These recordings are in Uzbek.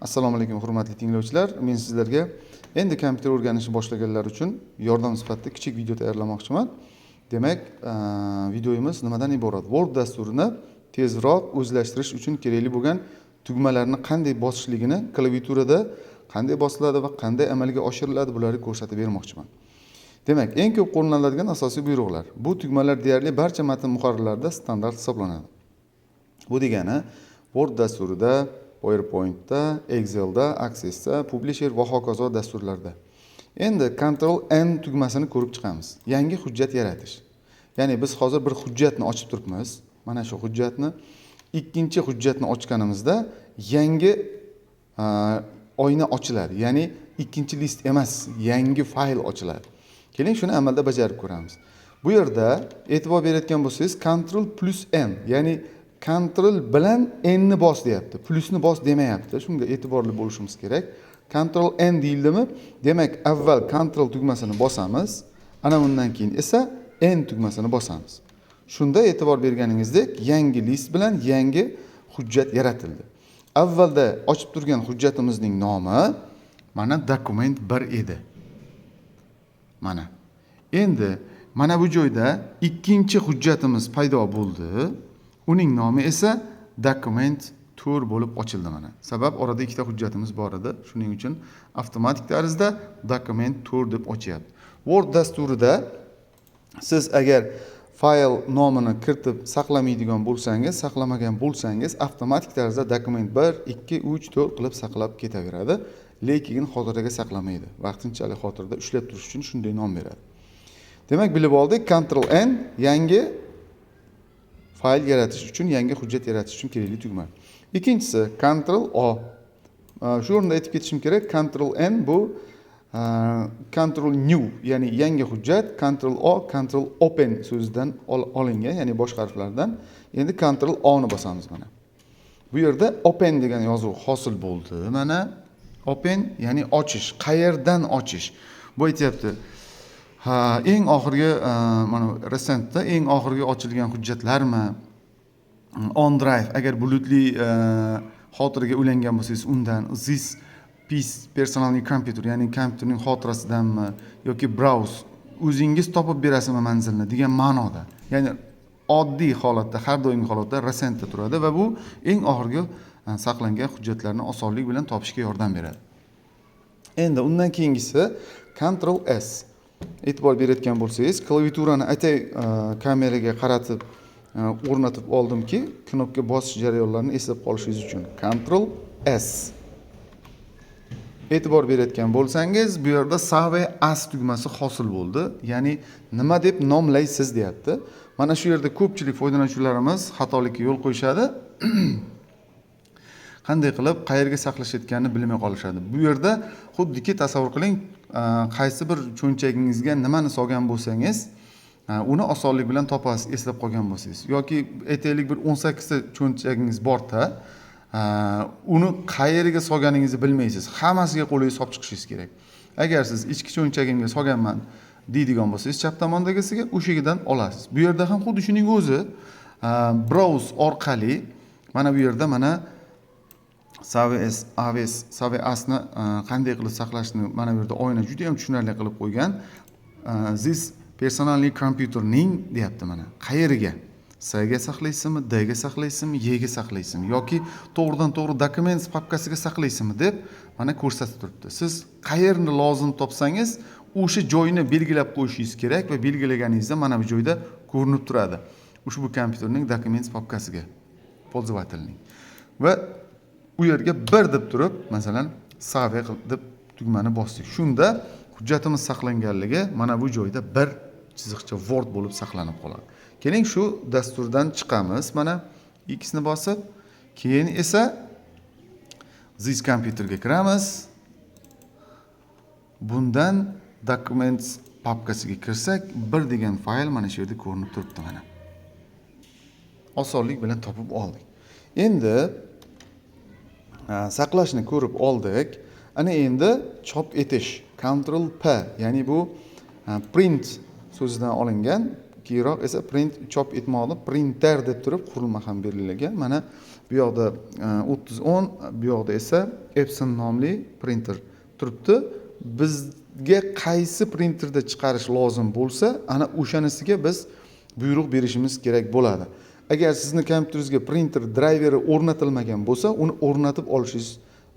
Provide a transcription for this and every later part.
Assalomu alaykum hurmatli tinglovchilar. Men sizlarga endi kompyuter o'rganishni boshlaganlar uchun yordam sifatida kichik video tayyorlamoqchiman. Demak, videomiz nimadan iborat? Word dasturini tezroq o'zlashtirish uchun kerakli bo'lgan tugmalarni qanday bosishligini, klaviaturada qanday bosiladi va qanday amalga oshiriladi bularni ko'rsatib bermoqchiman. Demak, eng ko'p qo'llaniladigan asosiy buyruqlar. Bu tugmalar deyarli barcha matn muharrirlarida standart hisoblanadi. Bu degani Word dasturida, PowerPoint'da, Excel'da, Access'da, Publisher va hokazo dasturlarda. Endi Ctrl N tugmasini ko'rib chiqamiz. Yangi hujjat yaratish. Ya'ni biz hozir bir hujjatni ochib turibmiz. Mana shu hujjatni ikkinchi hujjatni ochganimizda yangi oyna ochiladi. Ya'ni ikkinchi list emas, yangi fayl ochiladi. Keling shuni amalda bajarib ko'ramiz. Bu yerda e'tibor berayotgan bo'lsangiz Ctrl plus N, ya'ni Ctrl bilan N ni bos deyapti. Plusni bos demayapti. Shunga e'tiborli bo'lishimiz kerak. Ctrl N deyildimi? Demak, avval Ctrl tugmasini bosamiz, ana undan keyin esa N tugmasini bosamiz. Shunda e'tibor berganingizdek, yangi list bilan yangi hujjat yaratildi. Avvalda ochib turgan hujjatimizning nomi mana dokument 1 edi. Mana. Endi mana bu joyda ikkinchi hujjatimiz paydo bo'ldi. Uning nomi esa Document Tour bo'lib ochildi mana. Sabab orada ikkita hujjatimiz bor edi. Shuning uchun avtomatik tarzda Document Tour deb ochyapti. Word dasturida siz agar fayl nomini kiritib saqlamaydigan bo'lsangiz, saqlamagan bo'lsangiz, avtomatik tarzda Document 1, 2, 3, 4 qilib saqlab ketaveradi. Lekin xotiraga saqlamaydi. Vaqtinchalik xotirada ushlab turish uchun shunday nom beradi. Demak, bilib oldik, Ctrl N yangi fayl yaratish uchun, yangi hujjat yaratish uchun kerakli tugma. Ikkinchisi Ctrl O. Shu o'rinda aytib ketishim kerak, Ctrl N bu Ctrl New, ya'ni yangi hujjat, Ctrl O, Ctrl Open so'zidan olingan, ya'ni bosh harflardan. Endi Ctrl O ni bosamiz mana. Bu yerda Open degan yozuv hosil bo'ldi. Mana Open, ya'ni ochish, qayerdan ochish. Bu aytyapti, eng oxirgi mana recentda eng oxirgi ochilgan hujjatlarmi? OneDrive agar bulutli xotiraga ulangan bo'lsangiz undan, this piece personal computer, ya'ni kompyuterning xotirasidanmi yoki browse o'zingiz topib berasizmi manzilni degan ma'noda. Ya'ni oddiy holatda, har doimgi holatda recentda turadi va bu eng oxirgi saqlangan hujjatlarni osonlik bilan topishga yordam beradi. Endi undan keyingisi Ctrl S. E'tibor berayotgan bo'lsangiz, klaviaturani atay kameraga qaratib o'rnatib oldimki, knopka bosish jarayonlarini eslab qolishingiz uchun. Ctrl S. E'tibor berayotgan bo'lsangiz, bu yerda Save As tugmasi hosil bo'ldi. Ya'ni nima deb nomlaysiz deyapti. Mana shu yerda ko'pchilik foydalanuvchilarimiz xatolikka yo'l qo'yishadi. Qanday qilib qayerga saqlashayotganini bilmay qolishadi. Bu yerda xuddiki tasavvur qiling, qaysi bir cho'nchagingizga nimani solgan bo'lsangiz, uni osonlik bilan topasiz, eslab qolgan bo'lsangiz. Yoki aytaylik bir 18 ta cho'nchagingiz borda, uni qayerga solganingizni bilmaysiz. Hammasiga qo'lingiz solib chiqishingiz kerak. Agar siz ichki cho'nchagimga solganman deydigan bo'lsangiz, chap tomondagisiga o'shagidan olasiz. Bu yerda ham xuddi shuning o'zi browse orqali mana bu yerda mana Save As'ni qanday qilib saqlashni mana bu yerda oyna juda ham tushunarli qilib qo'ygan. This personal computerning deyapti mana. Qayeriga? S ga saqlaysizmi, D ga saqlaysizmi, Y ga saqlaysizmi yoki to'g'ridan-to'g'ri Documents papkasiga saqlaysizmi deb mana ko'rsatib turibdi. Siz qayerni lozim topsangiz, o'sha joyni belgilab qo'yishingiz kerak va belgilaganingizda mana bu joyda ko'rinib turadi. Ushbu kompyuterning Documents papkasiga, pользовательning. Va u yerga 1 deb turib, masalan, Save deb tugmani bosdik. Shunda hujjatimiz saqlanganligi mana bu joyda bir chiziqcha Word bo'lib saqlanib qoladi. Keling shu dasturdan chiqamiz. Mana X ni bosib, keyin esa This Computerga kiramiz. Bundan Documents papkasiga kirsak, 1 degan fayl mana shu yerda ko'rinib turibdi mana. Osonlik bilan topib oldik. Endi saqlashni ko'rib oldik. Ana endi chop etish, Ctrl P, ya'ni bu print so'zidan olingan, keyinroq esa print chop etmoqni printer deb turib qurilma ham berilgan. Mana Bu yoqda 3010, bu yoqda esa Epson nomli printer turibdi. Bizga qaysi printerda chiqarish lozim bo'lsa, ana o'shanisiga biz buyruq berishimiz kerak bo'ladi. Agar sizni kompyuteringizga printer drayveri o'rnatilmagan bo'lsa, uni o'rnatib olishingiz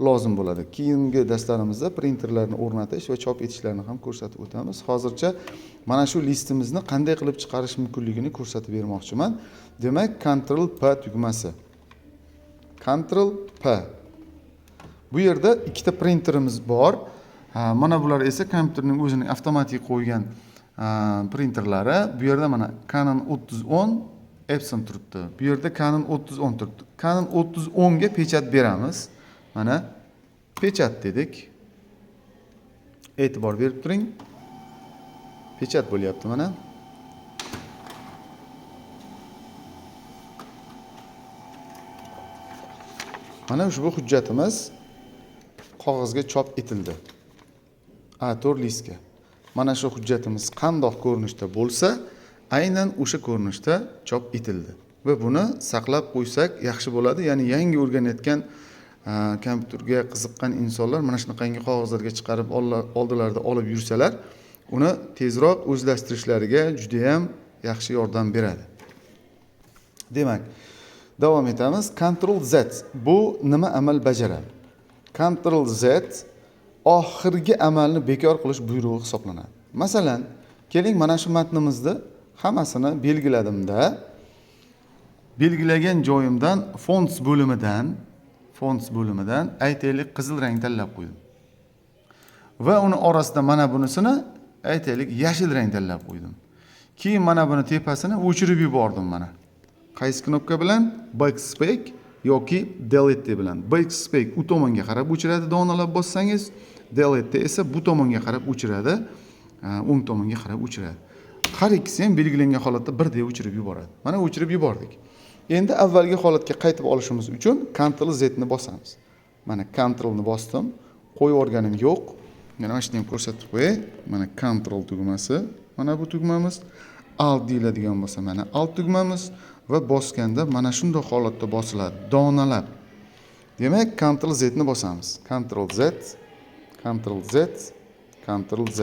lozim bo'ladi. Keyingi darslarimizda printerlarni o'rnatish va chop etishlarini ham ko'rsatib o'tamiz. Hozircha mana shu listimizni qanday qilib chiqarish mumkinligini ko'rsatib bermoqchiman. Demak, Ctrl P tugmasi. Ctrl P. Bu yerda ikkita printerimiz bor. Mana bular esa kompyuterning o'zining avtomatik qo'ygan printerlari. Bu yerda mana Canon 3010 Epson turibdi. Bu yerda Canon 3010 turibdi. Canon 3010 ga pechat beramiz. Mana pechat dedik. E'tibor berib turing. Pechat bo'lyapti mana. Mana ushbu hujjatimiz qog'ozga chop etildi. A4 listga. Mana shu hujjatimiz qandoq ko'rinishda bo'lsa, aynan o'sha ko'rinishda chop etildi. Va buni saqlab qo'ysak yaxshi bo'ladi. Ya'ni yangi o'rganayotgan kompyuterga qiziqqan insonlar mana shunaqangi qog'ozlarga chiqarib oldilarida olib yursalar, uni tezroq o'zlashtirishlariga juda ham yaxshi yordam beradi. Demak, davom etamiz. Ctrl Z. Bu nima amal bajaradi? Ctrl Z oxirgi amalni bekor qilish buyrug'i hisoblanadi. Masalan, keling mana shu matnimizni hammasini belgiladimda, belgilagan joyimdan fonts bo'limidan aytaylik qizil rang tanlab qo'ydim. Va uni orasida mana bunisini aytaylik yashil rang tanlab qo'ydim. Keyin mana buni tepasini o'chirib yubordim mana. Qaysi knopka bilan? Backspace yoki delete bilan. Backspace u tomonga qarab o'chiradi, donalab bossangiz, delete esa bu tomonga qarab o'chiradi, o'ng tomonga qarab o'chiradi. Har ikkisi ham belgilangan holatda birdek o'chirib yuboradi. Mana o'chirib yubordik. Endi avvalgi holatga qaytib olishimiz uchun Ctrl Z ni bosamiz. Mana Ctrl ni bosdim, qo'yib o'rganim yo'q. Yana mana shuni ham ko'rsatib qo'yay. Mana Ctrl tugmasi, mana bu tugmamiz. Alt deyiladigan bo'lsa, mana Alt tugmamiz va bosganda mana shunday holatda bosiladi, donalab. Demak, Ctrl Z ni bosamiz. Ctrl Z, Ctrl Z, Ctrl Z.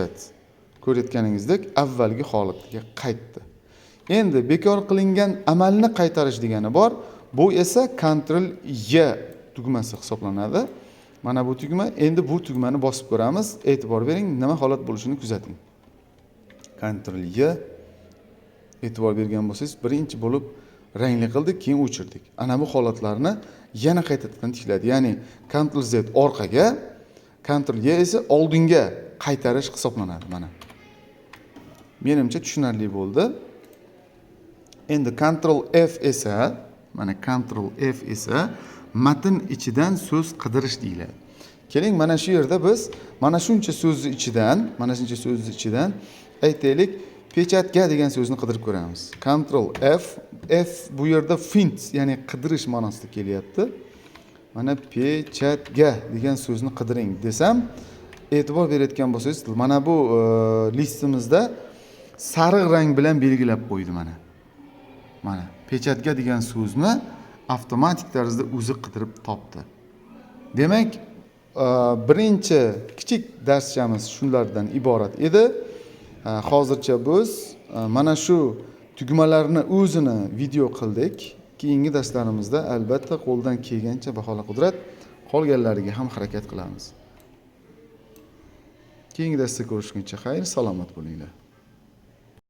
Ko'rayotganingizdek avvalgi holatiga qaytdi. Endi bekor qilingan amalni qaytarish degani bor. Bu esa Ctrl Y tugmasi hisoblanadi. Mana bu tugma. Endi bu tugmani bosib ko'ramiz. E'tibor bering, nima holat bo'lishini kuzating. Ctrl Y. E'tibor bergan bo'lsangiz, birinchi bo'lib rangli qildik, keyin o'chirdik. Ana bu holatlarni yana qaytadan tikladi. Ya'ni Ctrl Z orqaga, Ctrl Y esa oldinga qaytarish hisoblanadi mana. Menimcha tushunarli bo'ldi. Endi Ctrl F esa, mana Ctrl F esa matn ichidan so'z qidirish deyiladi. Keling, mana shu yerda biz mana shuncha so'zni ichidan, aytaylik, pechatga degan so'zni qidirib ko'ramiz. Ctrl F, F bu yerda find, ya'ni qidirish ma'nosida kelyapti. Mana pechatga degan so'zni qidiring desam, e'tibor berayotgan bo'lsangiz, mana bu listimizda sariq rang bilan belgilab qo'ydi mana. Mana pechatga degan so'zni avtomatik tarzda o'zi qidirib topdi. Demak, birinchi kichik darschamiz shunlardan iborat edi. Hozircha biz mana shu tugmalarni o'zini video qildik. Keyingi darslarimizda albatta qo'ldan kelgancha baholi qudrat qolganlariga ham harakat qilamiz. Keyingi darsda ko'rishguncha xayr, salomat bo'linglar.